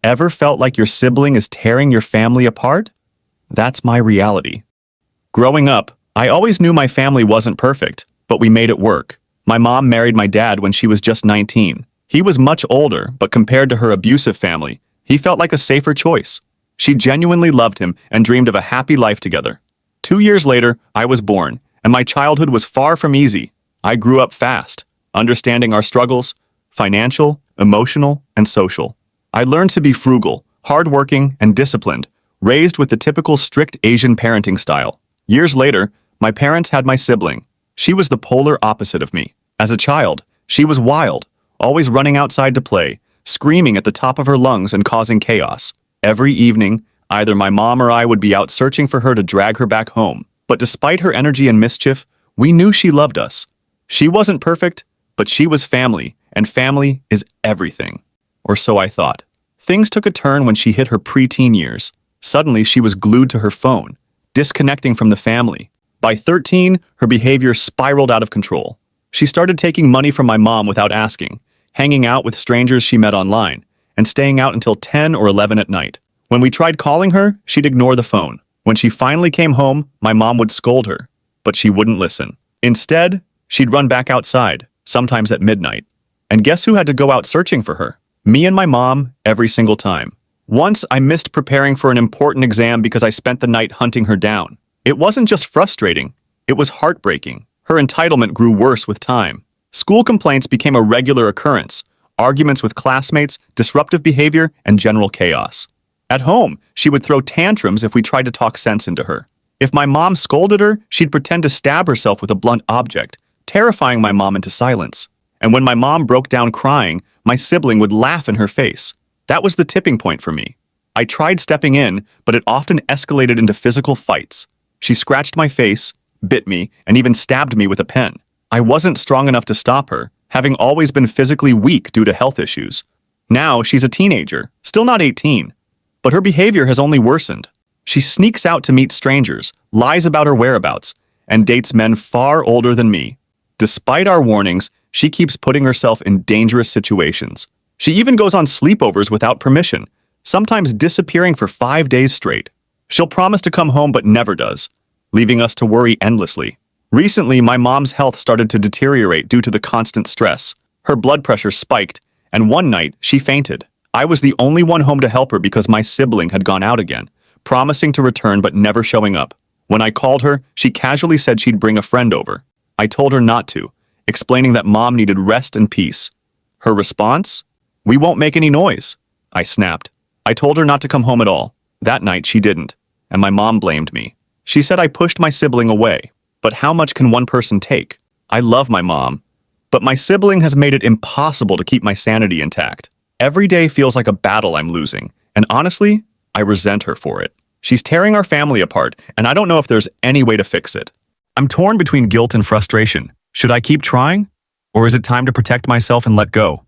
Ever felt like your sibling is tearing your family apart? That's my reality. Growing up, I always knew my family wasn't perfect, but we made it work. My mom married my dad when she was just 19. He was much older, but compared to her abusive family, he felt like a safer choice. She genuinely loved him and dreamed of a happy life together. 2 years later, I was born, and my childhood was far from easy. I grew up fast, understanding our struggles, financial, emotional, and social. I learned to be frugal, hardworking, and disciplined, raised with the typical strict Asian parenting style. Years later, my parents had my sibling. She was the polar opposite of me. As a child, she was wild, always running outside to play, screaming at the top of her lungs and causing chaos. Every evening, either my mom or I would be out searching for her to drag her back home. But despite her energy and mischief, we knew she loved us. She wasn't perfect, but she was family, and family is everything. Or so I thought. Things took a turn when she hit her preteen years. Suddenly, she was glued to her phone, disconnecting from the family. By 13, her behavior spiraled out of control. She started taking money from my mom without asking, hanging out with strangers she met online, and staying out until 10 or 11 at night. When we tried calling her, she'd ignore the phone. When she finally came home, my mom would scold her, but she wouldn't listen. Instead, she'd run back outside, sometimes at midnight. And guess who had to go out searching for her? Me and my mom, every single time. Once, I missed preparing for an important exam because I spent the night hunting her down. It wasn't just frustrating, it was heartbreaking. Her entitlement grew worse with time. School complaints became a regular occurrence, arguments with classmates, disruptive behavior, and general chaos. At home, she would throw tantrums if we tried to talk sense into her. If my mom scolded her, she'd pretend to stab herself with a blunt object, terrifying my mom into silence. And when my mom broke down crying, my sibling would laugh in her face. That was the tipping point for me. I tried stepping in, but it often escalated into physical fights. She scratched my face, bit me, and even stabbed me with a pen. I wasn't strong enough to stop her, having always been physically weak due to health issues. Now she's a teenager, still not 18, but her behavior has only worsened. She sneaks out to meet strangers, lies about her whereabouts, and dates men far older than me. Despite our warnings, she keeps putting herself in dangerous situations. She even goes on sleepovers without permission, sometimes disappearing for 5 days straight. She'll promise to come home but never does, leaving us to worry endlessly. Recently, my mom's health started to deteriorate due to the constant stress. Her blood pressure spiked, and one night, she fainted. I was the only one home to help her because my sibling had gone out again, promising to return but never showing up. When I called her, she casually said she'd bring a friend over. I told her not to, explaining that mom needed rest and peace. Her response? "We won't make any noise." I snapped. I told her not to come home at all. That night, she didn't, and my mom blamed me. She said I pushed my sibling away. But how much can one person take? I love my mom, but my sibling has made it impossible to keep my sanity intact. Every day feels like a battle I'm losing, and honestly, I resent her for it. She's tearing our family apart, and I don't know if there's any way to fix it. I'm torn between guilt and frustration. Should I keep trying? Or is it time to protect myself and let go?